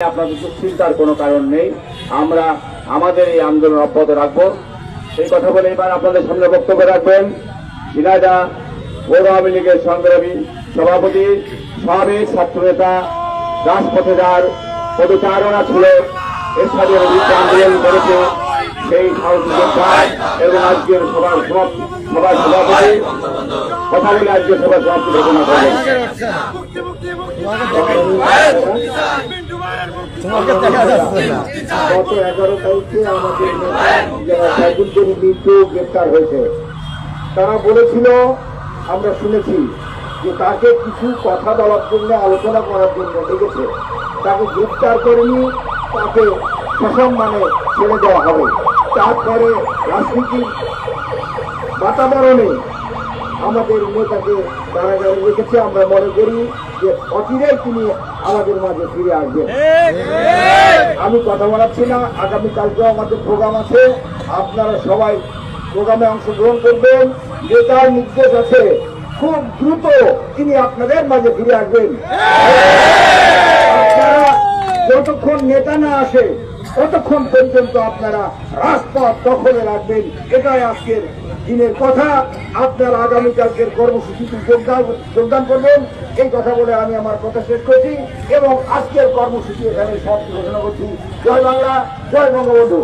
আপনাদের চিন্তার কোনো কারণ নেই। আমরা আমাদের এই আন্দোলন অব্যাহত রাখবো। এই কথা বলে এবার আপনাদের সামনে বক্তব্য রাখবেন ঝিনাইদহ পৌর আওয়ামী লীগের সংগ্রামী সভাপতি, সাবেক ছাত্রনেতা, রাজপথে যার পদচারণা ছিল, এরশাদের বিরুদ্ধে আন্দোলন করেছে সেই সাহসী যোদ্ধা এবং আজকের সভার সভাপতি কথা বলে আজকে সভার সমাপ্তি ঘোষণা করবেন। গত 11 তারিখে আমাদের সাইফুদ্দিন মৃত্যু গ্রেপ্তার হয়েছে। তারা বলেছিল, আমরা শুনেছি যে তাকে কিছু কথা বলার জন্য, আলোচনা করার জন্য ডেকেছে। তাকে গ্রেপ্তার করেনি, তাকে সসম্মানে ছেড়ে দেওয়া হবে। তারপরে রাজনীতির বাতাবরণে আমাদের নেতাকে কারাগারে রেখেছে। আমরা মনে করি যে অচিরেই তিনি আমাদের মাঝে ফিরে আসবেন। আমি কথা বলাচ্ছি না, আগামীকালকেও আমাদের প্রোগ্রাম আছে, আপনারা সবাই প্রোগ্রামে অংশগ্রহণ করবেন। নেতার নির্দেশ আছে, খুব দ্রুত তিনি আপনাদের মাঝে ফিরে আসবেন। আপনারা যতক্ষণ নেতা না আসে ততক্ষণ পর্যন্ত আপনারা রাজপথ দখলে রাখবেন। এটাই আজকের দিনের কথা। আপনারা আগামীকালকের কর্মসূচিতে যোগদান করবেন। এই কথা বলে আমি আমার কথা শেষ করছি এবং আজকের কর্মসূচি এখানে সমাপ্তি ঘোষণা করছি। জয় বাংলা, জয় বঙ্গবন্ধু।